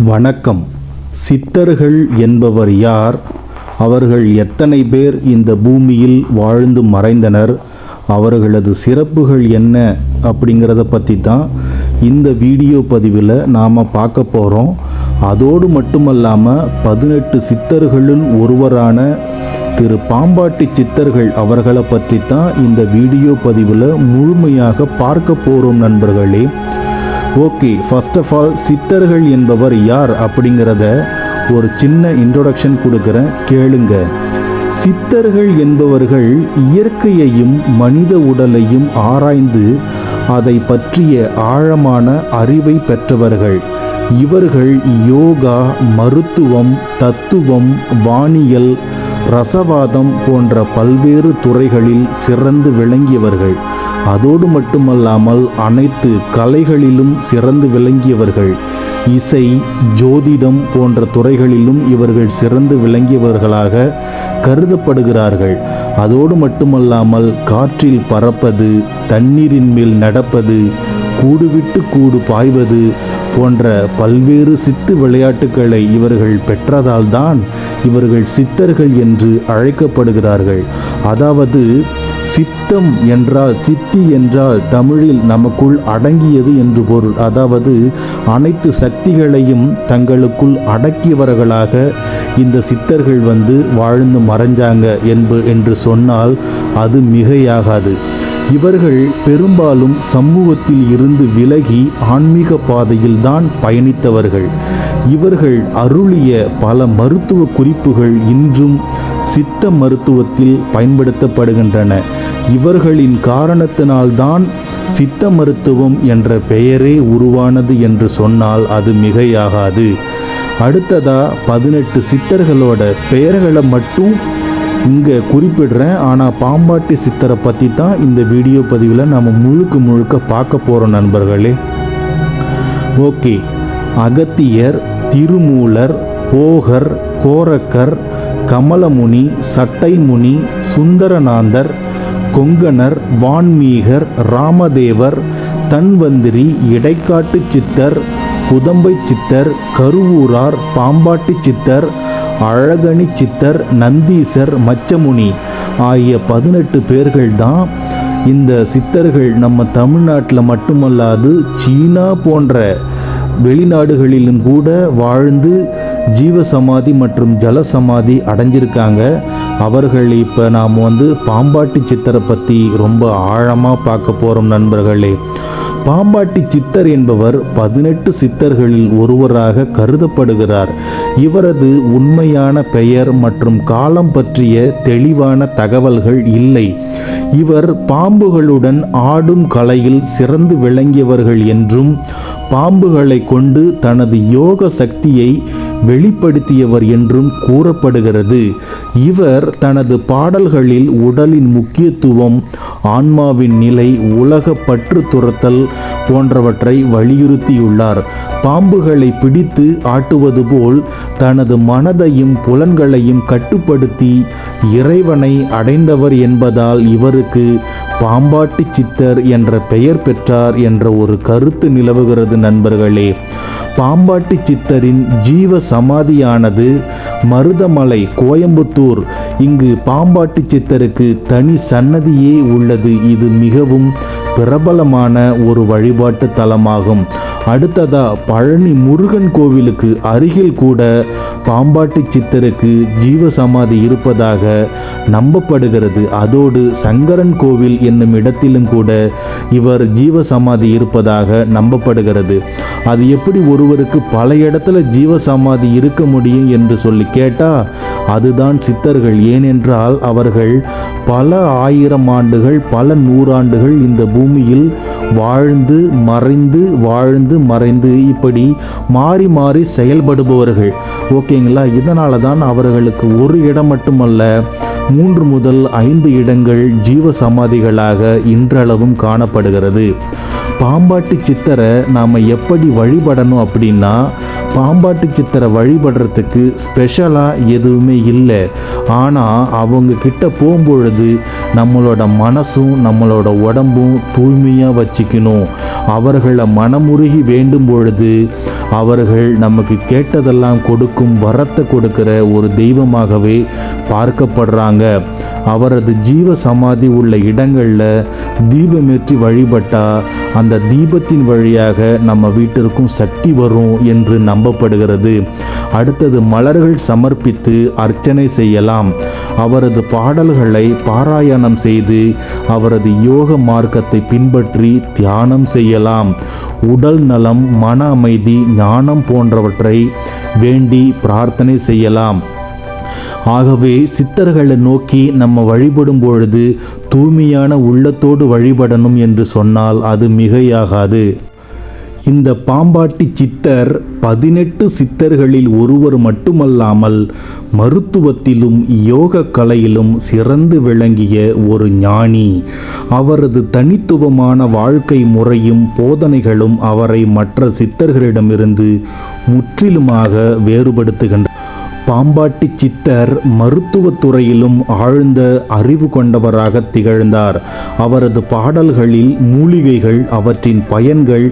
வணக்கம். சித்தர்கள் என்பவர் யார்? அவர்கள் எத்தனை பேர் இந்த பூமியில் வாழ்ந்து மறைந்தனர்? அவர்களது சிறப்புகள் என்ன அப்படிங்கிறத பற்றி தான் இந்த வீடியோ பதிவில் நாம் பார்க்க போகிறோம். அதோடு மட்டுமல்லாமல் 18 சித்தர்களுள் ஒருவரான திரு பாம்பாட்டி சித்தர்கள் அவர்களை பற்றி தான் இந்த வீடியோ பதிவில் முழுமையாக பார்க்க போகிறோம் நண்பர்களே. ஓகே, ஃபர்ஸ்ட் ஆஃப் ஆல் சித்தர்கள் என்பவர் யார் அப்படிங்கிறத ஒரு சின்ன இன்ட்ரோடக்ஷன் கொடுக்குறேன், கேளுங்க. சித்தர்கள் என்பவர்கள் இயற்கையையும் மனித உடலையும் ஆராய்ந்து அதை பற்றிய ஆழமான அறிவை பெற்றவர்கள். இவர்கள் யோகா, மருத்துவம், தத்துவம், வானியல், ரசவாதம் போன்ற பல்வேறு துறைகளில் சிறந்து விளங்கியவர்கள். அதோடு மட்டுமல்லாமல் அனைத்து கலைகளிலும் சிறந்து விளங்கியவர்கள். இசை, ஜோதிடம் போன்ற துறைகளிலும் இவர்கள் சிறந்து விளங்கியவர்களாக கருதப்படுகிறார்கள். அதோடு மட்டுமல்லாமல் காற்றில் பறப்பது, தண்ணீரின் மேல் நடப்பது, கூடுவிட்டு கூடு பாய்வது போன்ற பல்வேறு சித்து விளையாட்டுக்களை இவர்கள் பெற்றதால் தான் இவர்கள் சித்தர்கள் என்று அழைக்கப்படுகிறார்கள். அதாவது சித்தம் என்றால், சித்தி என்றால் தமிழில் நமக்குள் அடங்கியது என்று பொருள். அதாவது அனைத்து சக்திகளையும் தங்களுக்குள் அடக்கியவர்களாக இந்த சித்தர்கள் வாழ்ந்து மறைஞ்சாங்க என்று சொன்னால் அது மிகையாகாது. இவர்கள் பெரும்பாலும் சமூகத்தில் இருந்து விலகி ஆன்மீக பாதையில் தான் பயணித்தவர்கள். இவர்கள் அருளிய பல மருத்துவ குறிப்புகள் இன்றும் சித்த மருத்துவத்தில் பயன்படுத்தப்படுகின்றன. இவர்களின் காரணத்தினால்தான் சித்த மருத்துவம் என்ற பெயரே உருவானது என்று சொன்னால் அது மிகையாகாது. அடுத்ததா 18 சித்தர்களோட பெயர்களை மட்டும் இங்கே குறிப்பிடுறேன். ஆனால் பாம்பாட்டி சித்தரை பற்றி தான் இந்த வீடியோ பதிவில் நம்ம முழுக்க பார்க்க போகிறோம் நண்பர்களே. ஓகே, அகத்தியர், திருமூலர், போகர், கோரக்கர், கமலமுனி, சட்டைமுனி, சுந்தரநாதர், கொங்கணர், வான்மீகர், ராமதேவர், தன்வந்திரி, இடைக்காட்டு சித்தர், குதம்பை சித்தர், கருவூரார், பாம்பாட்டி சித்தர், அழகணி சித்தர், நந்தீசர், மச்சமுனி ஆகிய 18 பேர்கள் தான் இந்த சித்தர்கள் நம்ம தமிழ்நாட்டில் மட்டுமல்லாது சீனா போன்ற வெளிநாடுகளிலும் கூட வாழ்ந்து ஜீவசமாதி மற்றும் ஜலசமாதி அடைஞ்சிருக்காங்க. அவர்கள் இப்போ நாம் பாம்பாட்டி சித்தரை பற்றி ரொம்ப ஆழமாக பார்க்க போகிறோம் நண்பர்களே. பாம்பாட்டி சித்தர் என்பவர் 18 சித்தர்களில் ஒருவராக கருதப்படுகிறார். இவரது உண்மையான பெயர் மற்றும் காலம் பற்றிய தெளிவான தகவல்கள் இல்லை. இவர் பாம்புகளுடன் ஆடும் கலையில் சிறந்து விளங்கியவர்கள் என்றும் பாம்புகளை கொண்டு தனது யோக சக்தியை வெளிப்படுத்தியவர் என்றும் கூறப்படுகிறது. இவர் தனது பாடல்களில் உடலின் முக்கியத்துவம், ஆன்மாவின் நிலை, உலக பற்று துரத்தல் போன்றவற்றை வலியுறுத்தியுள்ளார். பாம்புகளை பிடித்து ஆட்டுவது போல் தனது மனதையும் புலன்களையும் கட்டுப்படுத்தி இறைவனை அடைந்தவர் என்பதால் இவருக்கு பாம்பாட்டி சித்தர் என்ற பெயர் பெற்றார் என்ற ஒரு கருத்து நிலவுகிறது நண்பர்களே. பாம்பாட்டி சித்தரின் ஜீவ சமாதியானது மருதமலை, கோயம்புத்தூர். இங்கு பாம்பாட்டி சித்தருக்கு தனி சன்னதியே உள்ளது. இது மிகவும் பிரபலமான ஒரு வழிபாட்டு தலமாகும். அடுத்ததா பழனி முருகன் கோவிலுக்கு அருகில் கூட பாம்பாட்டி சித்தருக்கு ஜீவசமாதி இருப்பதாக நம்பப்படுகிறது. அதோடு சங்கரன் கோவில் என்னும் இடத்திலும் கூட இவர் ஜீவசமாதி இருப்பதாக நம்பப்படுகிறது. அது எப்படி ஒருவருக்கு பல இடத்துல ஜீவசமாதி இருக்க முடியும் என்று சொல்லி கேட்டால் அதுதான் சித்தர்கள். ஏனென்றால் அவர்கள் பல ஆயிரம் ஆண்டுகள், பல நூறாண்டுகள் இந்த பூமியில் வாழ்ந்து மறைந்து இப்படி மாறி மாறி செயல்படுபவர்கள். ஓகேங்களா? இதனால தான் அவர்களுக்கு ஒரு இடம் மட்டுமல்ல 3 முதல் 5 இடங்கள் ஜீவ சமாதிகளாக இன்றளவும் காணப்படுகிறது. பாம்பாட்டி சித்தரை நாம் எப்படி வழிபடணும் அப்படின்னா, பாம்பாட்டி சித்தரை வழிபடுறதுக்கு ஸ்பெஷலாக எதுவுமே இல்லை. ஆனால் அவங்க கிட்ட போகும்பொழுது நம்மளோட மனசும் நம்மளோட உடம்பும் தூய்மையாக வச்சுக்கணும். அவர்களை மனமுருகி வேண்டும் பொழுது அவர்கள் நமக்கு கேட்டதெல்லாம் கொடுக்கும் வரத்தை கொடுக்கிற ஒரு தெய்வமாகவே பார்க்கப்படுறாங்க. அவரது ஜீவ சமாதி உள்ள இடங்களில் தீபமேற்றி வழிபட்டால் அந்த தீபத்தின் வழியாக நம்ம வீட்டிற்கும் சக்தி வரும் என்று நம்பப்படுகிறது. அடுத்தது மலர்கள் சமர்ப்பித்து அர்ச்சனை செய்யலாம். அவரது பாடல்களை பாராயணம் செய்து அவரது யோக மார்க்கத்தை பின்பற்றி தியானம் செய்யலாம். உடல் நலம், மன அமைதி, ஞானம் போன்றவற்றை வேண்டி பிரார்த்தனை செய்யலாம். ஆகவே சித்தர்களை நோக்கி நம்ம வழிபடும் பொழுது தூய்மையான உள்ளத்தோடு வழிபடணும் என்று சொன்னால் அது மிகையாகாது. இந்த பாம்பாட்டி சித்தர் 18 சித்தர்களில் ஒருவர் மட்டுமல்லாமல் மருத்துவத்திலும் யோக கலையிலும் சிறந்து விளங்கிய ஒரு ஞானி. அவரது தனித்துவமான வாழ்க்கை முறையும் போதனைகளும் அவரை மற்ற சித்தர்களிடமிருந்து முற்றிலுமாக வேறுபடுத்துகின்றன. பாம்பாட்டி சித்தர் மருத்துவத்துறையிலும் ஆழ்ந்த அறிவு கொண்டவராக திகழ்ந்தார். அவரது பாடல்களில் மூலிகைகள், அவற்றின் பயன்கள்,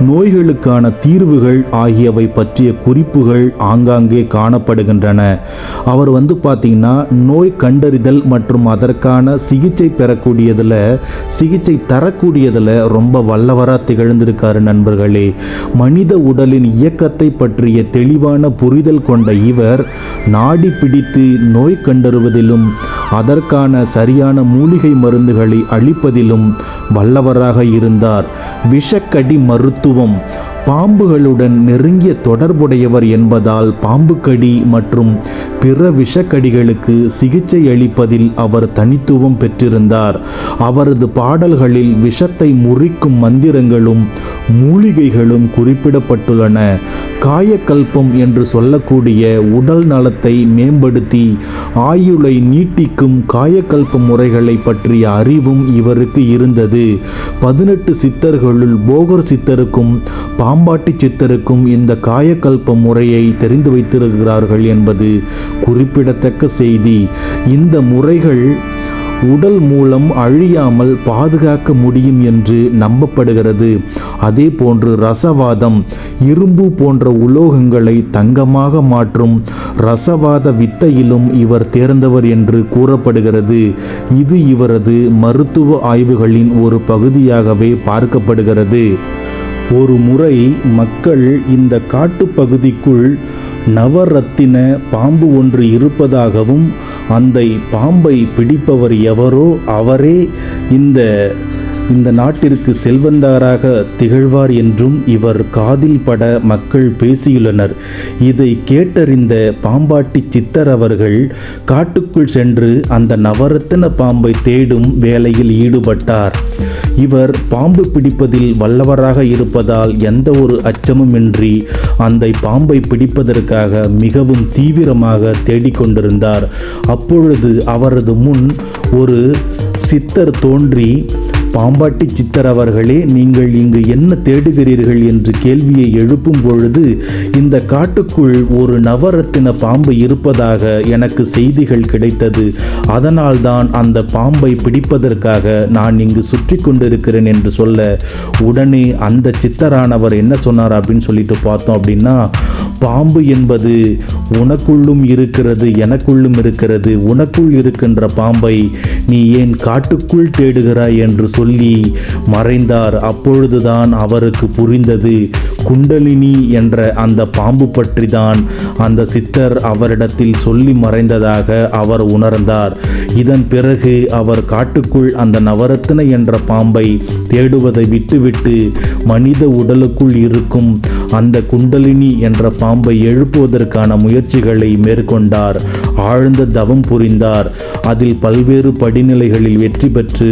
நோய்களுக்கான தீர்வுகள் ஆகியவை பற்றிய குறிப்புகள் ஆங்காங்கே காணப்படுகின்றன. அவர் பார்த்தீங்கன்னா நோய் கண்டறிதல் மற்றும் அதற்கான சிகிச்சை பெறக்கூடியதில், சிகிச்சை தரக்கூடியதில் ரொம்ப வல்லவராக திகழ்ந்திருக்காரு நண்பர்களே. மனித உடலின் இயக்கத்தை பற்றிய தெளிவான புரிதல் கொண்ட இவர் நாடி பிடித்து நோய் கண்டறிவதிலும் அதற்கான சரியான மூலிகை மருந்துகளை அளிப்பதிலும் வல்லவராக இருந்தார். விஷக்கடி மருத்துவம். பாம்புகளுடன் நெருங்கிய தொடர்புடையவர் என்பதால் பாம்புக்கடி மற்றும் பிற விஷக்கடிகளுக்கு சிகிச்சை அளிப்பதில் அவர் தனித்துவம் பெற்றிருந்தார். அவரது பாடல்களில் விஷத்தை முறிக்கும் மந்திரங்களும் மூலிகைகளும் குறிப்பிடப்பட்டுள்ளன. காயக்கல்பம் என்று சொல்லக்கூடிய உடல் நலத்தை மேம்படுத்தி ஆயுளை நீட்டிக்கும் காயக்கல்ப முறைகளை பற்றிய அறிவும் இவருக்கு இருந்தது. 18 சித்தர்களுள் போகர் சித்தருக்கும் பாம்பாட்டி சித்தருக்கும் இந்த காயக்கல்ப முறையை தெரிந்து வைத்திருக்கிறார்கள் என்பது குறிப்பிடத்தக்க செய்தி. இந்த முறைகள் உடல் மூலம் அழியாமல் பாதுகாக்க முடியும் என்று நம்பப்படுகிறது. அதே போன்று ரசவாதம், இரும்பு போன்ற உலோகங்களை தங்கமாக மாற்றும் ரசவாத வித்தையிலும் இவர் தேர்ந்தவர் என்று கூறப்படுகிறது. இது இவரது மருத்துவ ஆய்வுகளின் ஒரு பகுதியாகவே பார்க்கப்படுகிறது. ஒரு முறை மக்கள் இந்த காட்டுப்பகுதிக்குள் நவரத்தின பாம்பு ஒன்று இருப்பதாகவும் அந்த பாம்பை பிடிப்பவர் எவரோ அவரே இந்த நாட்டிற்கு செல்வந்தாராக திகழ்வார் என்றும் இவர் காதில் பட மக்கள் பேசியுள்ளனர். இதை கேட்டறிந்த பாம்பாட்டி சித்தர் அவர்கள் காட்டுக்குள் சென்று அந்த நவரத்தின பாம்பை தேடும் வேலையில் ஈடுபட்டார். இவர் பாம்பு பிடிப்பதில் வல்லவராக இருப்பதால் எந்த ஒரு அச்சமுமின்றி அந்த பாம்பை பிடிப்பதற்காக மிகவும் தீவிரமாக தேடிக்கொண்டிருந்தார். அப்பொழுது அவரது முன் ஒரு சித்தர் தோன்றி, பாம்பாட்டி சித்தர் அவர்களே, நீங்கள் இங்கு என்ன தேடுகிறீர்கள் என்று கேள்வியை எழுப்பும் பொழுது, இந்த காட்டுக்குள் ஒரு நவரத்தின பாம்பு இருப்பதாக எனக்கு செய்திகள் கிடைத்தது. அதனால்தான் அந்த பாம்பை பிடிப்பதற்காக நான் இங்கு சுற்றி கொண்டிருக்கிறேன் என்று சொல்ல, உடனே அந்த சித்தரானவர் என்ன சொன்னார் அப்படின்னு சொல்லிட்டு பார்த்தோம் அப்படின்னா, பாம்பு என்பது உனக்குள்ளும் இருக்கிறது, எனக்குள்ளும் இருக்கிறது. உனக்குள் இருக்கின்ற பாம்பை நீ ஏன் காட்டுக்குள் தேடுகிறாய் என்று சொல்லி மறைந்தார். அப்பொழுதுதான் அவருக்கு புரிந்தது, குண்டலினி என்ற அந்த பாம்பு பற்றி தான் அந்த சித்தர் அவரிடத்தில் சொல்லி மறைந்ததாக அவர் உணர்ந்தார். இதன் பிறகு அவர் காட்டுக்குள் அந்த நவரத்தின என்ற பாம்பை தேடுவதை விட்டுவிட்டு மனித உடலுக்குள் இருக்கும் அந்த குண்டலினி என்ற பாம்பை எழுப்புவதற்கான முயற்சிகளை மேற்கொண்டார். ஆழ்ந்த தவம் புரிந்தார். அதில் பல்வேறு படிநிலைகளில் வெற்றி பெற்று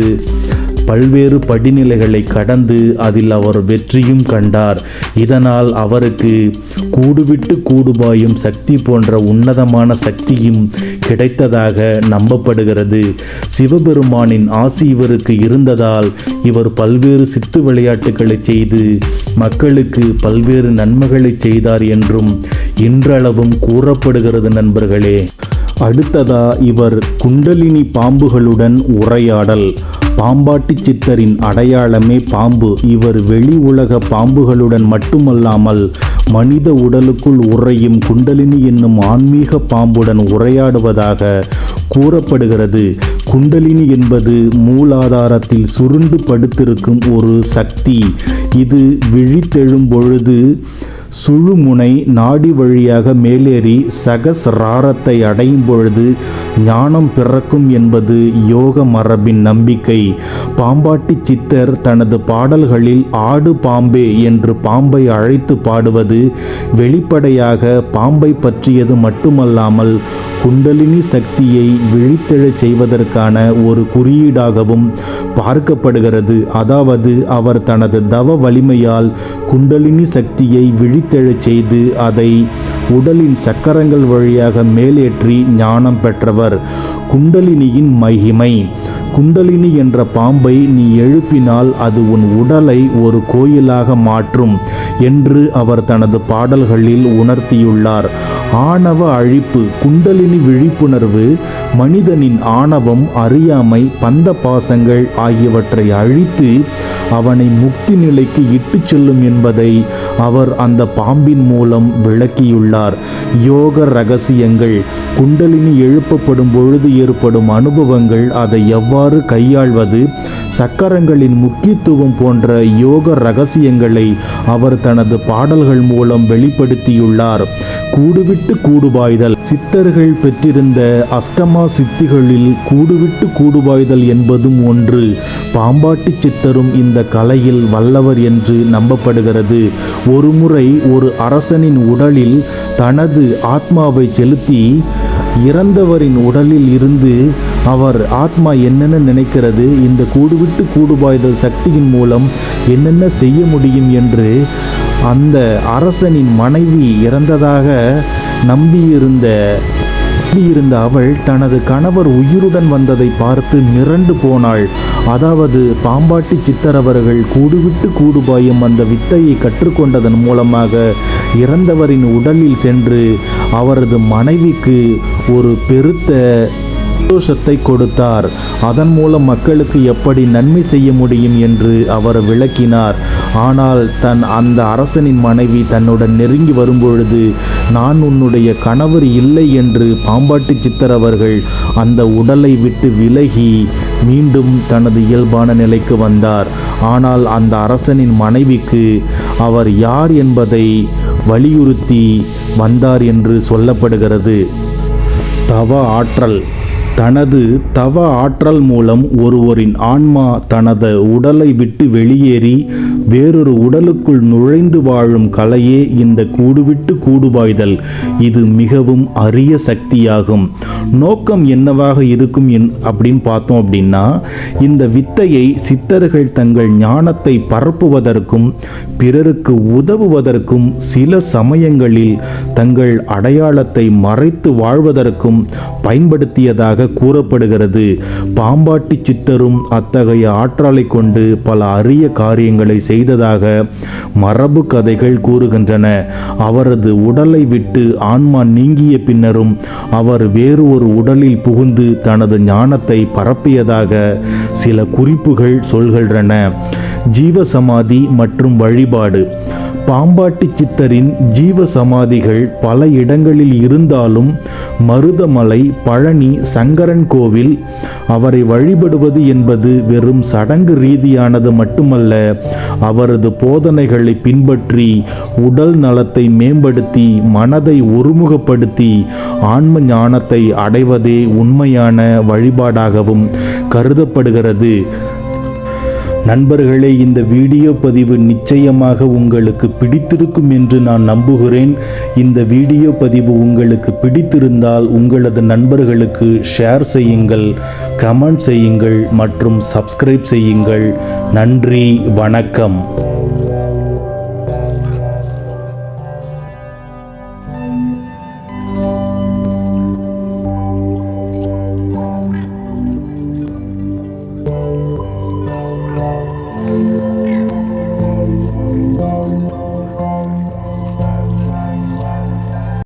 பல்வேறு படிநிலைகளை கடந்து அதில் அவர் வெற்றியும் கண்டார். இதனால் அவருக்கு கூடுவிட்டு கூடுபாயும் சக்தி போன்ற உன்னதமான சக்தியும் கிடைத்ததாக நம்பப்படுகிறது. சிவபெருமானின் ஆசி இவருக்கு இருந்ததால் இவர் பல்வேறு சித்து விளையாட்டுகளை செய்து மக்களுக்கு பல்வேறு நன்மைகளை செய்தார் என்றும் இன்றளவும் கூறப்படுகிறது நண்பர்களே. அடுத்ததா இவர் குண்டலினி பாம்புகளுடன் உரையாடல். பாம்பாட்டி சித்தரின் அடையாளமே பாம்பு. இவர் வெளி உலக பாம்புகளுடன் மட்டுமல்லாமல் மனித உடலுக்குள் உறையும் குண்டலினி என்னும் ஆன்மீக பாம்புடன் உரையாடுவதாக கூறப்படுகிறது. குண்டலினி என்பது மூலாதாரத்தில் சுருண்டு படுத்திருக்கும் ஒரு சக்தி. இது விழித்தெழும் பொழுது சுழுமுனை நாடி வழியாக மேலேறி சகஸ்ராரத்தை அடையும் பொழுது ஞானம் பிறக்கும் என்பது யோக மரபின் நம்பிக்கை. பாம்பாட்டி சித்தர் தனது பாடல்களில் ஆடு பாம்பே என்று பாம்பை அழைத்து பாடுவது வெளிப்படையாக பாம்பை பற்றியது மட்டுமல்லாமல் குண்டலினி சக்தியை விழித்தெழச் செய்வதற்கான ஒரு குறியீடாகவும் பார்க்கப்படுகிறது. அதாவது அவர் தனது தவ வலிமையால் குண்டலினி சக்தியை விழித்தெழச் செய்து அதை உடலின் சக்கரங்கள் வழியாக மேலேற்றி ஞானம் பெற்றவர். குண்டலினியின் மகிமை. குண்டலினி என்ற பாம்பை நீ எழுப்பினால் அது உன் உடலை ஒரு கோயிலாக மாற்றும் என்று அவர் தனது பாடல்களில் உணர்த்தியுள்ளார். ஆணவ அழிப்பு. குண்டலினி விழிப்புணர்வு மனிதனின் ஆணவம், அறியாமை, பந்த பாசங்கள் ஆகியவற்றை அழித்து அவனை முக்தி நிலைக்கு இட்டு செல்லும் என்பதை அவர் அந்த பாம்பின் மூலம் விளக்கியுள்ளார். யோக ரகசியங்கள். குண்டலினி எழுப்பப்படும் பொழுது ஏற்படும் அனுபவங்கள், அதை எவ்வாறு கையாள்வது, சக்கரங்களின் முக்கியத்துவம் போன்ற யோக ரகசியங்களை அவர் தனது பாடல்கள் மூலம் வெளிப்படுத்தியுள்ளார். கூடுவிட்டு கூடுபாய்தல். சித்தர்கள் பெற்றிருந்த அஷ்டமா சித்திகளில் கூடுவிட்டு கூடுபாய்தல் என்பதும் ஒன்று. பாம்பாட்டி சித்தரும் இந்த கலையில் வல்லவர் என்று நம்பப்படுகிறது. ஒருமுறை ஒரு அரசனின் உடலில் தனது ஆத்மாவை செலுத்தி இறந்தவரின் உடலில் இருந்து அவர் ஆத்மா என்னென்ன நினைக்கிறது, இந்த கூடுவிட்டு கூடுபாய்தல் சக்தியின் மூலம் என்னென்ன செய்ய முடியும் என்று அந்த அரசனின் மனைவி இறந்ததாக நம்பியிருந்த அவள் தனது கணவர் உயிருடன் வந்ததை பார்த்து மிரண்டு போனாள். அதாவது பாம்பாட்டி சித்தர் அவர்கள் கூடுவிட்டு கூடுபாயும் அந்த வித்தையை கற்றுக்கொண்டதன் மூலமாக இறந்தவரின் உடலில் சென்று அவரது மனைவிக்கு ஒரு பெருத்த சந்தோஷத்தை கொடுத்தார். அதன் மூலம் மக்களுக்கு எப்படி நன்மை செய்ய முடியும் என்று அவர் விளக்கினார். ஆனால் அந்த அரசனின் மனைவி தன்னுடன் நெருங்கி வரும்பொழுது நான் உன்னுடைய கணவர் இல்லை என்று பாம்பாட்டி சித்தர் அவர்கள் அந்த உடலை விட்டு விலகி மீண்டும் தனது இயல்பான நிலைக்கு வந்தார். ஆனால் அந்த அரசனின் மனைவிக்கு அவர் யார் என்பதை வலியுறுத்தி வந்தார் என்று சொல்லப்படுகிறது. தவ ஆற்றல். தனது தவ ஆற்றல் மூலம் ஒருவரின் ஆன்மா தனது உடலை விட்டு வெளியேறி வேறொரு உடலுக்குள் நுழைந்து வாழும் கலையே இந்த கூடுவிட்டு கூடுபாய்தல். இது மிகவும் அரிய சக்தியாகும். நோக்கம் என்னவாக இருக்கும் அப்படின்னு பார்த்தோம் அப்படின்னா, இந்த வித்தையை சித்தர்கள் தங்கள் ஞானத்தை பரப்புவதற்கும் பிறருக்கு உதவுவதற்கும் சில சமயங்களில் தங்கள் அடையாளத்தை மறைத்து வாழ்வதற்கும் பயன்படுத்தியதாக கூறப்படுகிறது. பாம்பாட்டி சித்தரும் அத்தகைய ஆற்றலை கொண்டு பல அரிய காரியங்களை செய்ததாக மரபு கதைகள் கூறுகின்றன. அவரது உடலை விட்டு ஆன்மா நீங்கிய பின்னரும் அவர் வேறு ஒரு உடலில் புகுந்து தனது ஞானத்தை பரப்பியதாக சில குறிப்புகள் சொல்கின்றன. ஜீவசமாதி மற்றும் வழிபாடு. பாம்பாட்டி சித்தரின் ஜீவ சமாதிகள் பல இடங்களில் இருந்தாலும் மருதமலை, பழனி, சங்கரன் கோவில் அவரை வழிபடுவது என்பது வெறும் சடங்கு ரீதியானது மட்டுமல்ல, அவரது போதனைகளை பின்பற்றி உடல் நலத்தை மேம்படுத்தி மனதை ஒருமுகப்படுத்தி ஆன்ம ஞானத்தை அடைவதே உண்மையான வழிபாடாகவும் கருதப்படுகிறது. நண்பர்களே, இந்த வீடியோ பதிவு நிச்சயமாக உங்களுக்கு பிடித்திருக்கும் என்று நான் நம்புகிறேன். இந்த வீடியோ பதிவு உங்களுக்கு பிடித்திருந்தால் உங்களது நண்பர்களுக்கு ஷேர் செய்யுங்கள், கமெண்ட் செய்யுங்கள் மற்றும் சப்ஸ்கிரைப் செய்யுங்கள். நன்றி, வணக்கம்.